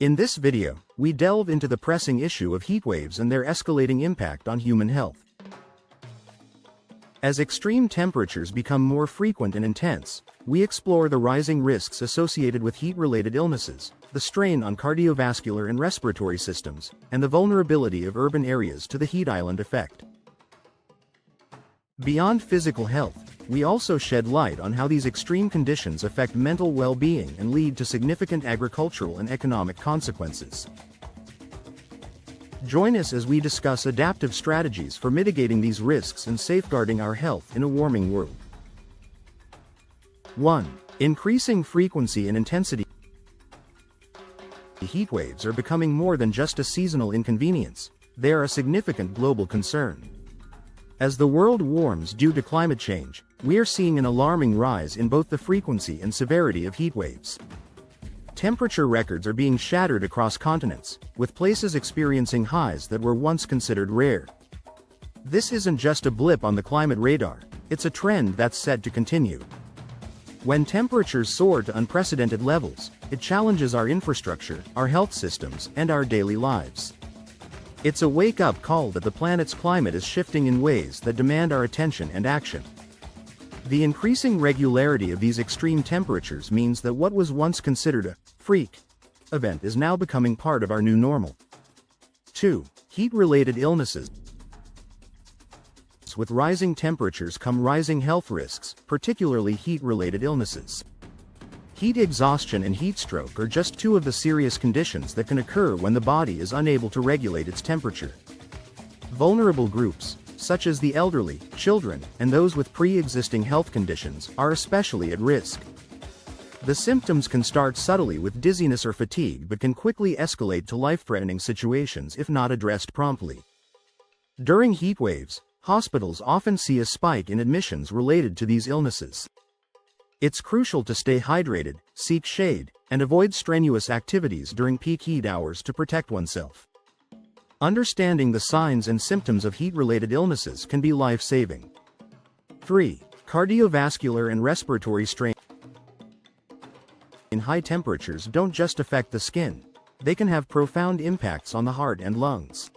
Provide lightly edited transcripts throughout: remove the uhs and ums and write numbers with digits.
In this video, we delve into the pressing issue of heat waves and their escalating impact on human health. As extreme temperatures become more frequent and intense, we explore the rising risks associated with heat-related illnesses, the strain on cardiovascular and respiratory systems, and the vulnerability of urban areas to the heat island effect. Beyond physical health, we also shed light on how these extreme conditions affect mental well-being and lead to significant agricultural and economic consequences. Join us as we discuss adaptive strategies for mitigating these risks and safeguarding our health in a warming world. 1. Increasing frequency and intensity. Heat waves are becoming more than just a seasonal inconvenience, they are a significant global concern. As the world warms due to climate change, we are seeing an alarming rise in both the frequency and severity of heat waves. Temperature records are being shattered across continents, with places experiencing highs that were once considered rare. This isn't just a blip on the climate radar, it's a trend that's set to continue. When temperatures soar to unprecedented levels, it challenges our infrastructure, our health systems, and our daily lives. It's a wake-up call that the planet's climate is shifting in ways that demand our attention and action. The increasing regularity of these extreme temperatures means that what was once considered a freak event is now becoming part of our new normal. 2. Heat-related illnesses. With rising temperatures come rising health risks, particularly heat-related illnesses. Heat exhaustion and heat stroke are just two of the serious conditions that can occur when the body is unable to regulate its temperature. Vulnerable groups, such as the elderly, children, and those with pre-existing health conditions, are especially at risk. The symptoms can start subtly with dizziness or fatigue but can quickly escalate to life-threatening situations if not addressed promptly. During heat waves, hospitals often see a spike in admissions related to these illnesses. It's crucial to stay hydrated, seek shade, and avoid strenuous activities during peak heat hours to protect oneself. Understanding the signs and symptoms of heat-related illnesses can be life-saving. 3. Cardiovascular and respiratory strain. High temperatures don't just affect the skin, they can have profound impacts on the heart and lungs.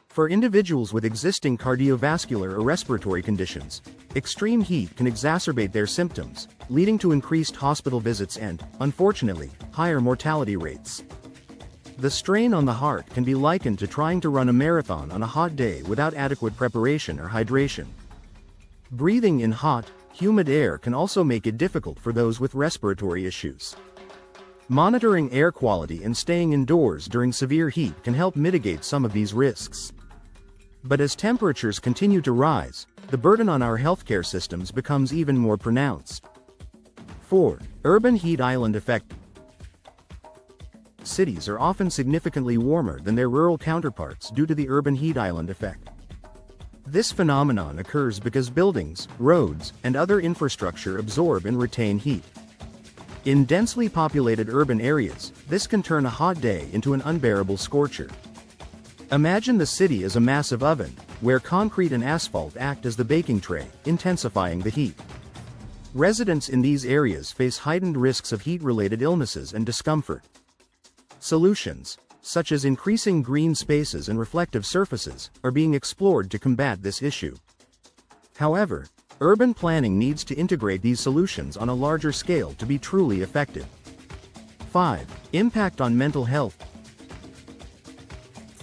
For individuals with existing cardiovascular or respiratory conditions, extreme heat can exacerbate their symptoms, leading to increased hospital visits and, unfortunately, higher mortality rates. The strain on the heart can be likened to trying to run a marathon on a hot day without adequate preparation or hydration. Breathing in hot, humid air can also make it difficult for those with respiratory issues. Monitoring air quality and staying indoors during severe heat can help mitigate some of these risks. But as temperatures continue to rise, the burden on our healthcare systems becomes even more pronounced. 4. Urban heat island effect. Cities are often significantly warmer than their rural counterparts due to the urban heat island effect. This phenomenon occurs because buildings, roads, and other infrastructure absorb and retain heat. In densely populated urban areas, this can turn a hot day into an unbearable scorcher. Imagine the city as a massive oven, where concrete and asphalt act as the baking tray, intensifying the heat. Residents in these areas face heightened risks of heat-related illnesses and discomfort. Solutions, such as increasing green spaces and reflective surfaces, are being explored to combat this issue. However, urban planning needs to integrate these solutions on a larger scale to be truly effective. 5. Impact on mental health.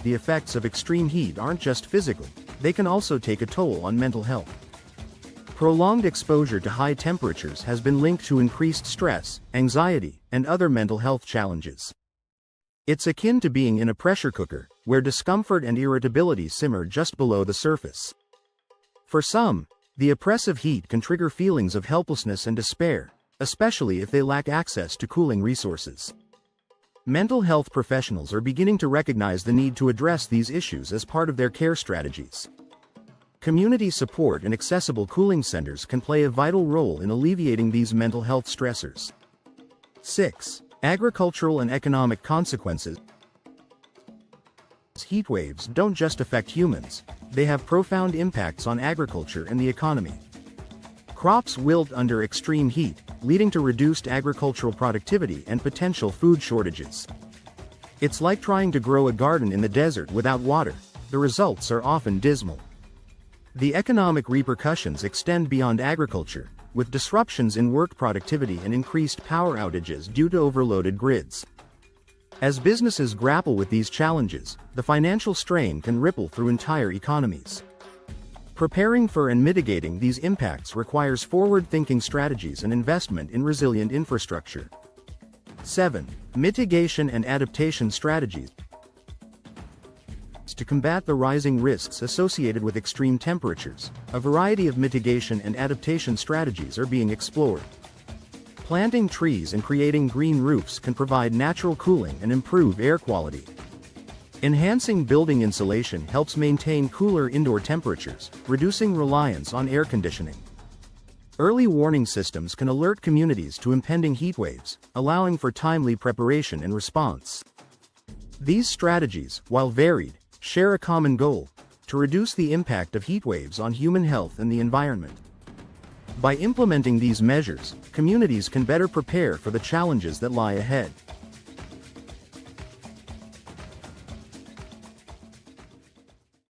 The effects of extreme heat aren't just physical, they can also take a toll on mental health. Prolonged exposure to high temperatures has been linked to increased stress, anxiety, and other mental health challenges. It's akin to being in a pressure cooker, where discomfort and irritability simmer just below the surface. For some, the oppressive heat can trigger feelings of helplessness and despair, especially if they lack access to cooling resources. Mental health professionals are beginning to recognize the need to address these issues as part of their care strategies. Community support and accessible cooling centers can play a vital role in alleviating these mental health stressors. 6. Agricultural and economic consequences. Heat waves don't just affect humans, they have profound impacts on agriculture and the economy. Crops wilt under extreme heat, leading to reduced agricultural productivity and potential food shortages. It's like trying to grow a garden in the desert without water. The results are often dismal. The economic repercussions extend beyond agriculture, with disruptions in work productivity and increased power outages due to overloaded grids. As businesses grapple with these challenges, the financial strain can ripple through entire economies. Preparing for and mitigating these impacts requires forward-thinking strategies and investment in resilient infrastructure. 7. Mitigation and adaptation strategies. To combat the rising risks associated with extreme temperatures, a variety of mitigation and adaptation strategies are being explored. Planting trees and creating green roofs can provide natural cooling and improve air quality. Enhancing building insulation helps maintain cooler indoor temperatures, reducing reliance on air conditioning. Early warning systems can alert communities to impending heat waves, allowing for timely preparation and response. These strategies, while varied, share a common goal: to reduce the impact of heat waves on human health and the environment. By implementing these measures, communities can better prepare for the challenges that lie ahead.